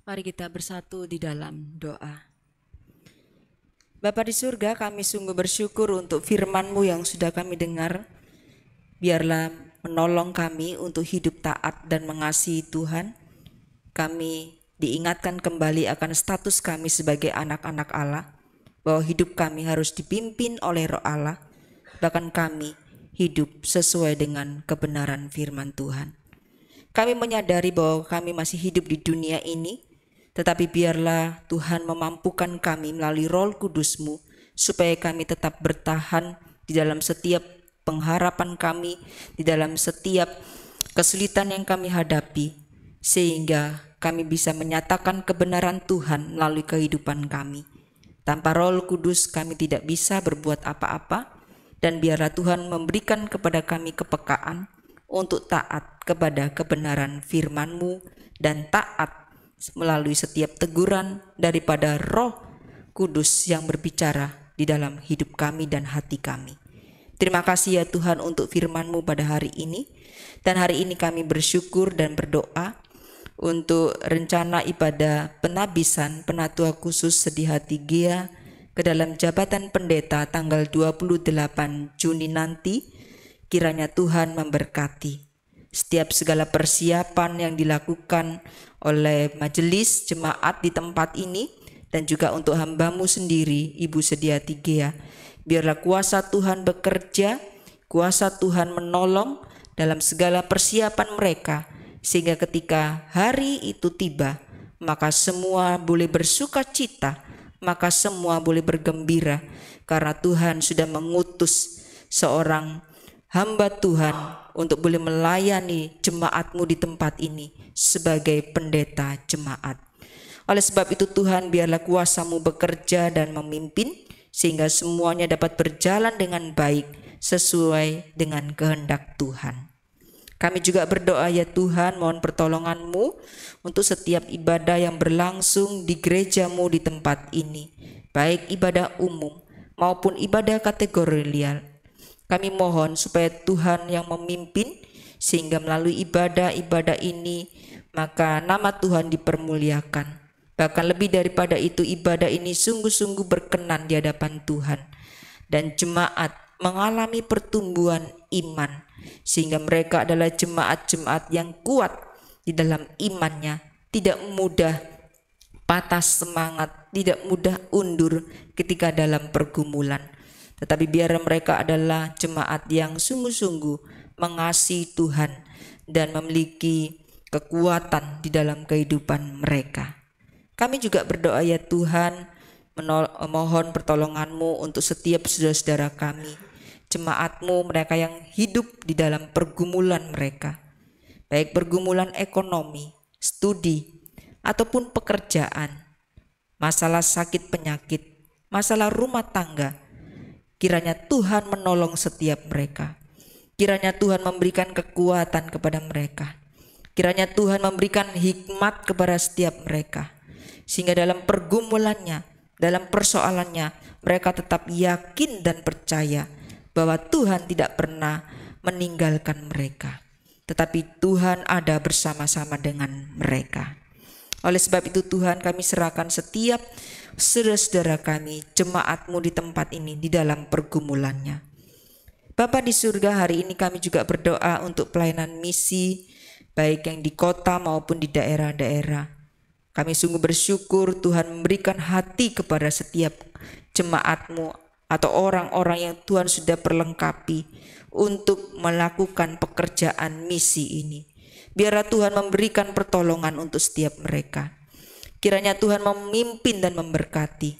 Mari kita bersatu di dalam doa. Bapa di surga, kami sungguh bersyukur untuk firman-Mu yang sudah kami dengar. Biarlah menolong kami untuk hidup taat dan mengasihi Tuhan. Kami diingatkan kembali akan status kami sebagai anak-anak Allah, bahwa hidup kami harus dipimpin oleh Roh Allah, bahkan kami hidup sesuai dengan kebenaran firman Tuhan. Kami menyadari bahwa kami masih hidup di dunia ini, tetapi biarlah Tuhan memampukan kami melalui Roh Kudus-Mu, supaya kami tetap bertahan di dalam setiap pengharapan kami, di dalam setiap kesulitan yang kami hadapi, sehingga kami bisa menyatakan kebenaran Tuhan melalui kehidupan kami. Tanpa Roh Kudus kami tidak bisa berbuat apa-apa, dan biarlah Tuhan memberikan kepada kami kepekaan untuk taat kepada kebenaran firman-Mu dan taat melalui setiap teguran daripada Roh Kudus yang berbicara di dalam hidup kami dan hati kami. Terima kasih ya Tuhan untuk firman-Mu pada hari ini, dan hari ini kami bersyukur dan berdoa untuk rencana ibadah penabisan Penatua Khusus Sedia Tiga ke dalam jabatan pendeta tanggal 28 Juni nanti. Kiranya Tuhan memberkati setiap segala persiapan yang dilakukan oleh majelis jemaat di tempat ini, dan juga untuk hamba-Mu sendiri Ibu Sedia Tiga. Biarlah kuasa Tuhan bekerja, kuasa Tuhan menolong dalam segala persiapan mereka, sehingga ketika hari itu tiba, maka semua boleh bersuka cita, maka semua boleh bergembira, karena Tuhan sudah mengutus seorang hamba Tuhan untuk boleh melayani jemaat-Mu di tempat ini sebagai pendeta jemaat. Oleh sebab itu Tuhan, biarlah kuasa-Mu bekerja dan memimpin, sehingga semuanya dapat berjalan dengan baik sesuai dengan kehendak Tuhan. Kami juga berdoa ya Tuhan, mohon pertolongan-Mu untuk setiap ibadah yang berlangsung di gereja-Mu di tempat ini, baik ibadah umum maupun ibadah kategorial. Kami mohon supaya Tuhan yang memimpin, sehingga melalui ibadah-ibadah ini maka nama Tuhan dipermuliakan. Bahkan lebih daripada itu, ibadah ini sungguh-sungguh berkenan di hadapan Tuhan, dan jemaat mengalami pertumbuhan iman, sehingga mereka adalah jemaat-jemaat yang kuat di dalam imannya, tidak mudah patah semangat, tidak mudah undur ketika dalam pergumulan. Tetapi biar mereka adalah jemaat yang sungguh-sungguh mengasihi Tuhan dan memiliki kekuatan di dalam kehidupan mereka. Kami juga berdoa ya Tuhan, mohon pertolongan-Mu untuk setiap saudara-saudara kami, jemaat-Mu, mereka yang hidup di dalam pergumulan mereka, baik pergumulan ekonomi, studi, ataupun pekerjaan, masalah sakit penyakit, masalah rumah tangga. Kiranya Tuhan menolong setiap mereka. Kiranya Tuhan memberikan kekuatan kepada mereka. Kiranya Tuhan memberikan hikmat kepada setiap mereka, sehingga dalam pergumulannya, dalam persoalannya, mereka tetap yakin dan percaya bahwa Tuhan tidak pernah meninggalkan mereka, tetapi Tuhan ada bersama-sama dengan mereka. Oleh sebab itu Tuhan, kami serahkan setiap saudara-saudara kami, jemaat-Mu di tempat ini di dalam pergumulannya. Bapa di surga, hari ini kami juga berdoa untuk pelayanan misi, baik yang di kota maupun di daerah-daerah. Kami sungguh bersyukur Tuhan memberikan hati kepada setiap jemaat-Mu atau orang-orang yang Tuhan sudah perlengkapi untuk melakukan pekerjaan misi ini. Biarlah Tuhan memberikan pertolongan untuk setiap mereka. Kiranya Tuhan memimpin dan memberkati.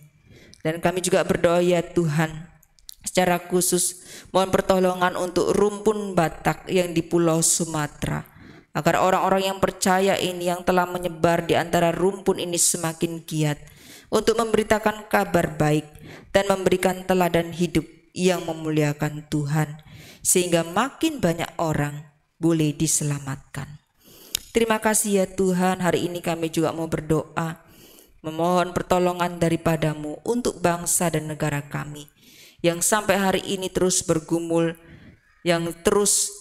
Dan kami juga berdoa ya Tuhan, Secara khusus, mohon pertolongan untuk rumpun Batak yang di Pulau Sumatera, agar orang-orang yang percaya ini yang telah menyebar di antara rumpun ini semakin giat untuk memberitakan kabar baik dan memberikan teladan hidup yang memuliakan Tuhan, sehingga makin banyak orang boleh diselamatkan. Terima kasih ya Tuhan, hari ini kami juga mau berdoa, memohon pertolongan daripadamu untuk bangsa dan negara kami yang sampai hari ini terus bergumul, yang terus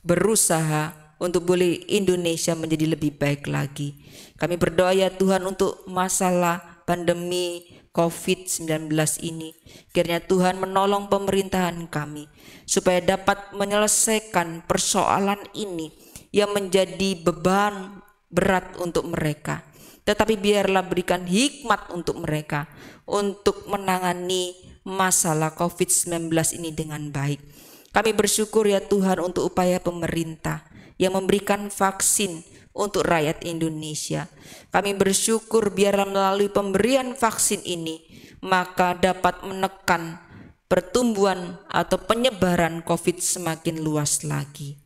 berusaha untuk boleh Indonesia menjadi lebih baik lagi. Kami berdoa ya Tuhan untuk masalah pandemi COVID-19 ini, kiranya Tuhan menolong pemerintahan kami supaya dapat menyelesaikan persoalan ini yang menjadi beban berat untuk mereka. Tetapi biarlah berikan hikmat untuk mereka untuk menangani masalah COVID-19 ini dengan baik. Kami bersyukur ya Tuhan untuk upaya pemerintah yang memberikan vaksin untuk rakyat Indonesia. Kami bersyukur biarlah melalui pemberian vaksin ini maka dapat menekan pertumbuhan atau penyebaran COVID semakin luas lagi.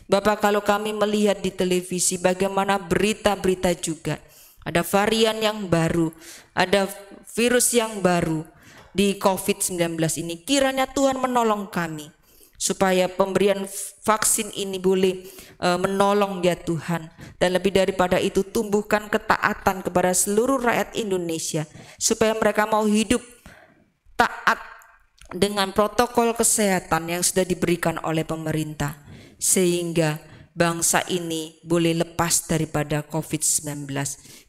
Bapak, kalau kami melihat di televisi bagaimana berita-berita juga, ada varian yang baru, ada virus yang baru di COVID-19 ini, kiranya Tuhan menolong kami supaya pemberian vaksin ini boleh menolong ya Tuhan, dan lebih daripada itu tumbuhkan ketaatan kepada seluruh rakyat Indonesia supaya mereka mau hidup taat dengan protokol kesehatan yang sudah diberikan oleh pemerintah, sehingga bangsa ini boleh lepas daripada COVID-19.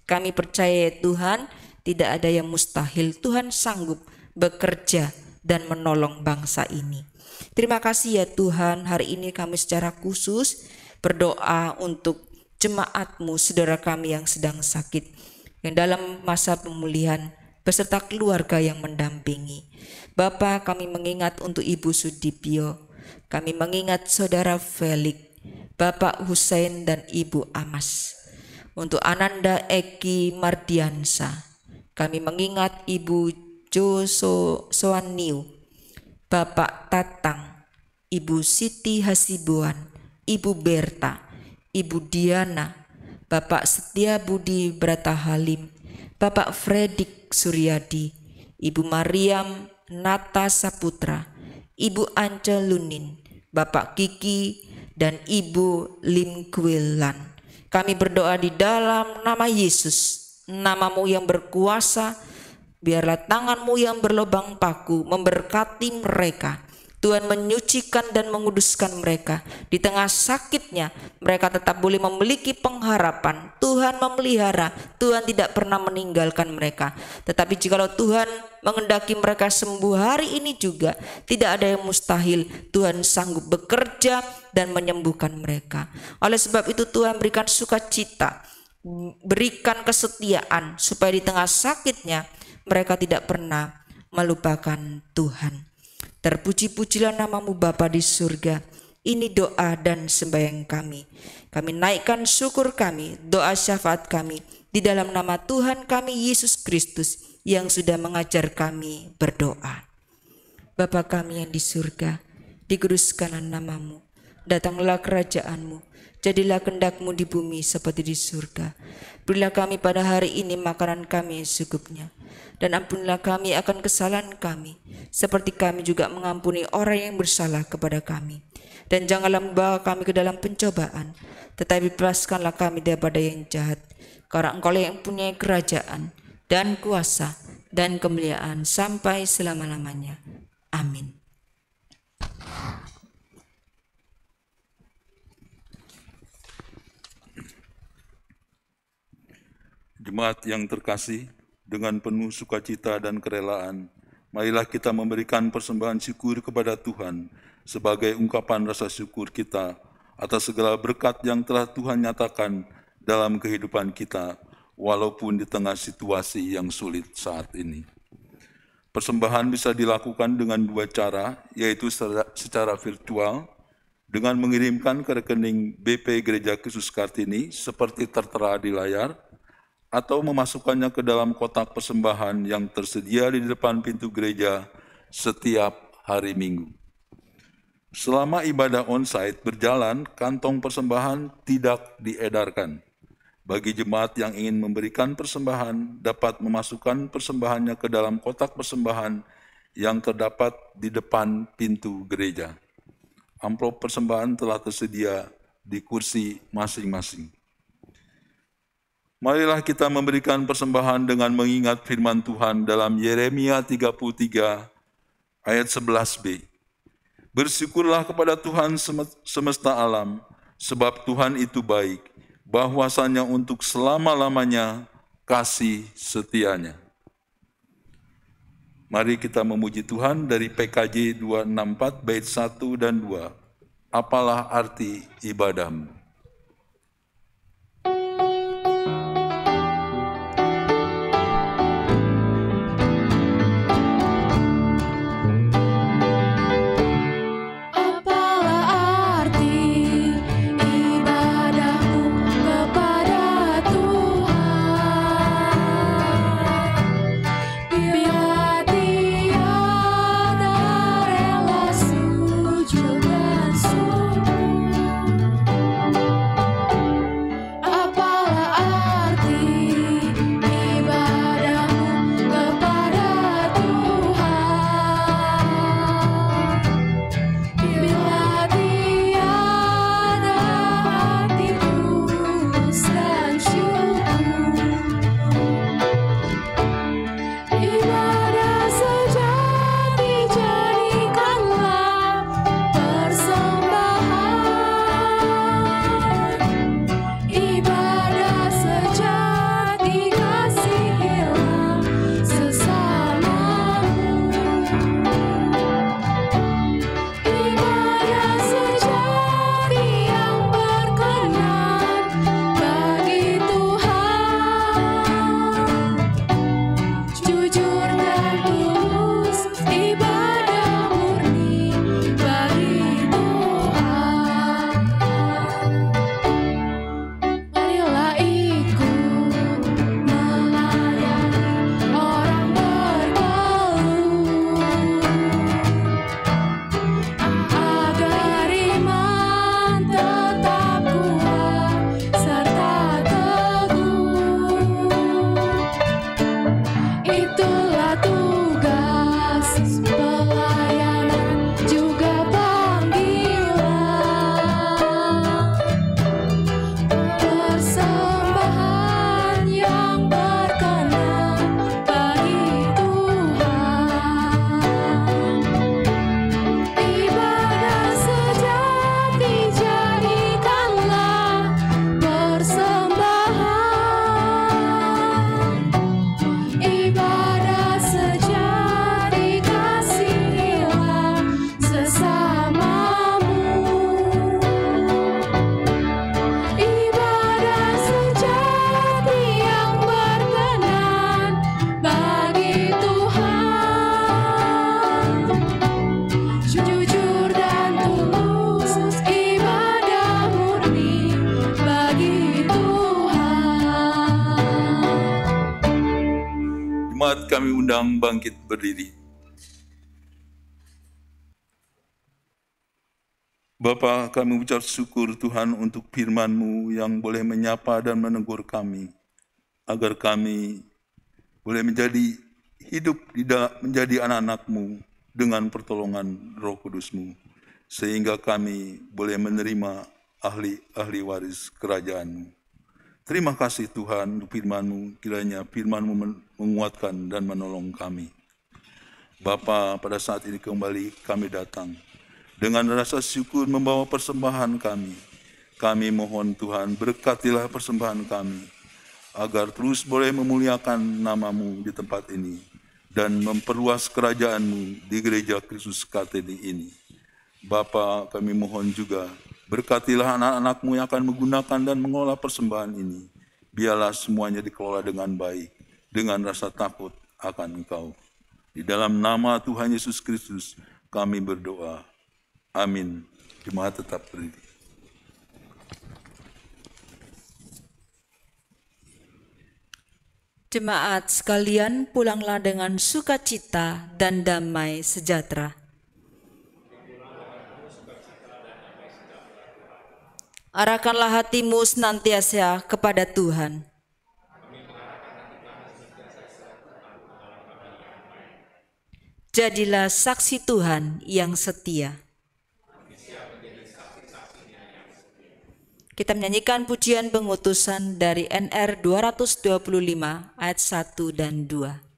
Kami percaya ya Tuhan, tidak ada yang mustahil. Tuhan sanggup bekerja dan menolong bangsa ini. Terima kasih ya Tuhan, hari ini kami secara khusus berdoa untuk jemaat-Mu, saudara kami yang sedang sakit, yang dalam masa pemulihan beserta keluarga yang mendampingi. Bapa, kami mengingat untuk Ibu Sudipyo, kami mengingat saudara Felix, Bapak Hussein dan Ibu Amas. Untuk Ananda Eki Mardiansa, kami mengingat Ibu Jo Soaniu, Bapak Tatang, Ibu Siti Hasibuan, Ibu Berta, Ibu Diana, Bapak Setia Budi Brata Halim, Bapak Fredik Suryadi, Ibu Mariam Nata Saputra, Ibu Ance Lunin, Bapak Kiki, dan Ibu Lim Kwilan. Kami berdoa di dalam nama Yesus, nama-Mu yang berkuasa. Biarlah tangan-Mu yang berlubang paku memberkati mereka. Tuhan menyucikan dan menguduskan mereka. Di tengah sakitnya mereka tetap boleh memiliki pengharapan. Tuhan memelihara, Tuhan tidak pernah meninggalkan mereka. Tetapi jikalau Tuhan mengendaki mereka sembuh hari ini juga, tidak ada yang mustahil. Tuhan sanggup bekerja dan menyembuhkan mereka. Oleh sebab itu Tuhan berikan sukacita, berikan kesetiaan supaya di tengah sakitnya mereka tidak pernah melupakan Tuhan. Terpuji-pujilah nama-Mu Bapa di surga. Ini doa dan sembahyang kami. Kami naikkan syukur kami, doa syafaat kami di dalam nama Tuhan kami Yesus Kristus yang sudah mengajar kami berdoa. Bapa kami yang di surga, dikuduskanlah nama-Mu, datanglah kerajaan-Mu, jadilah kehendak-Mu di bumi seperti di surga. Berilah kami pada hari ini makanan kami yang secukupnya, dan ampunilah kami akan kesalahan kami, seperti kami juga mengampuni orang yang bersalah kepada kami. Dan janganlah membawa kami ke dalam pencobaan, tetapi bebaskanlah kami daripada yang jahat. Karena Engkau yang punya kerajaan dan kuasa dan kemuliaan sampai selama-lamanya. Amin. Jemaat yang terkasih, dengan penuh sukacita dan kerelaan, marilah kita memberikan persembahan syukur kepada Tuhan sebagai ungkapan rasa syukur kita atas segala berkat yang telah Tuhan nyatakan dalam kehidupan kita, walaupun di tengah situasi yang sulit saat ini. Persembahan bisa dilakukan dengan dua cara, yaitu secara virtual, dengan mengirimkan ke rekening BP Gereja Yesus Kartini seperti tertera di layar, atau memasukkannya ke dalam kotak persembahan yang tersedia di depan pintu gereja setiap hari Minggu. Selama ibadah onsite berjalan, kantong persembahan tidak diedarkan. Bagi jemaat yang ingin memberikan persembahan, dapat memasukkan persembahannya ke dalam kotak persembahan yang terdapat di depan pintu gereja. Amplop persembahan telah tersedia di kursi masing-masing. Marilah kita memberikan persembahan dengan mengingat firman Tuhan dalam Yeremia 33 ayat 11b. Bersyukurlah kepada Tuhan semesta alam, sebab Tuhan itu baik, bahwasanya untuk selama-lamanya kasih setianya. Mari kita memuji Tuhan dari PKJ 264 bait 1 dan 2. Apalah arti ibadahmu? Kami undang bangkit berdiri. Bapa, kami ucap syukur Tuhan untuk firman-Mu yang boleh menyapa dan menegur kami, agar kami boleh menjadi hidup menjadi anak-anak-Mu dengan pertolongan Roh Kudus-Mu, sehingga kami boleh menerima ahli waris kerajaan-Mu. Terima kasih Tuhan untuk firman-Mu, kiranya firman-Mu menguatkan dan menolong kami. Bapa, pada saat ini kembali kami datang dengan rasa syukur membawa persembahan kami. Kami mohon Tuhan berkatilah persembahan kami, agar terus boleh memuliakan nama-Mu di tempat ini dan memperluas kerajaan-Mu di Gereja Kristus KTD ini. Bapa, kami mohon juga berkatilah anak-anak-Mu yang akan menggunakan dan mengelola persembahan ini. Biarlah semuanya dikelola dengan baik, dengan rasa takut akan Engkau. Di dalam nama Tuhan Yesus Kristus kami berdoa. Amin. Jemaat tetap berdiri. Jemaat sekalian, pulanglah dengan sukacita dan damai sejahtera. Arahkanlah hatimu senantiasa kepada Tuhan. Jadilah saksi Tuhan yang setia. Kita menyanyikan pujian pengutusan dari NR 225 ayat 1 dan 2.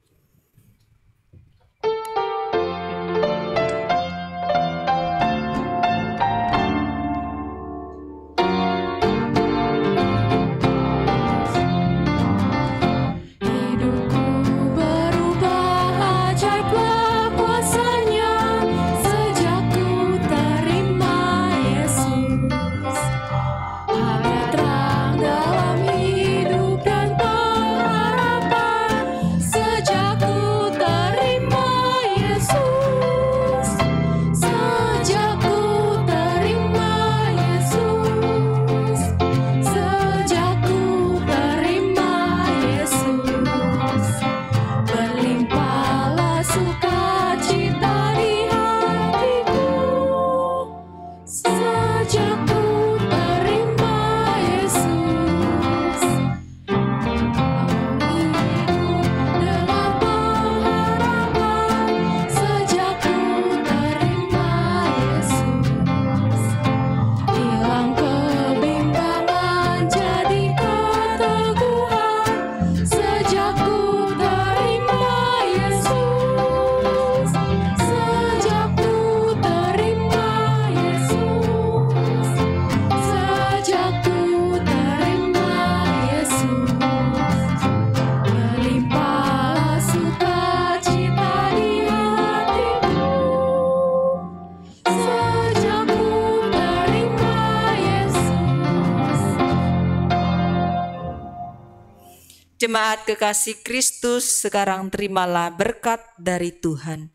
Jemaat kekasih Kristus, sekarang terimalah berkat dari Tuhan.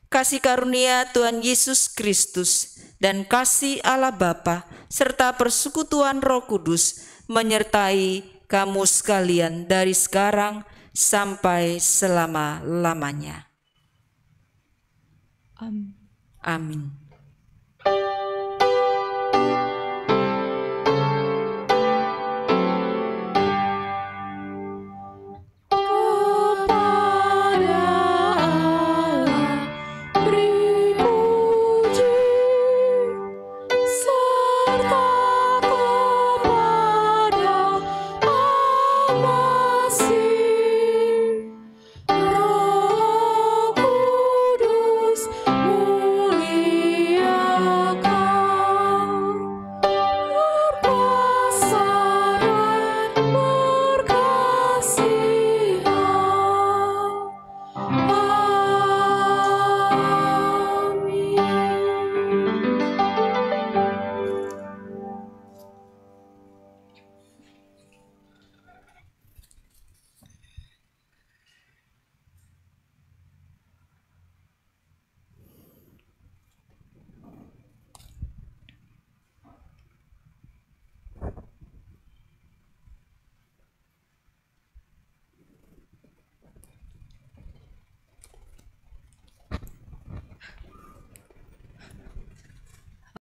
Kasih karunia Tuhan Yesus Kristus dan kasih Allah Bapa serta persekutuan Roh Kudus menyertai kamu sekalian dari sekarang sampai selama-lamanya. Amin.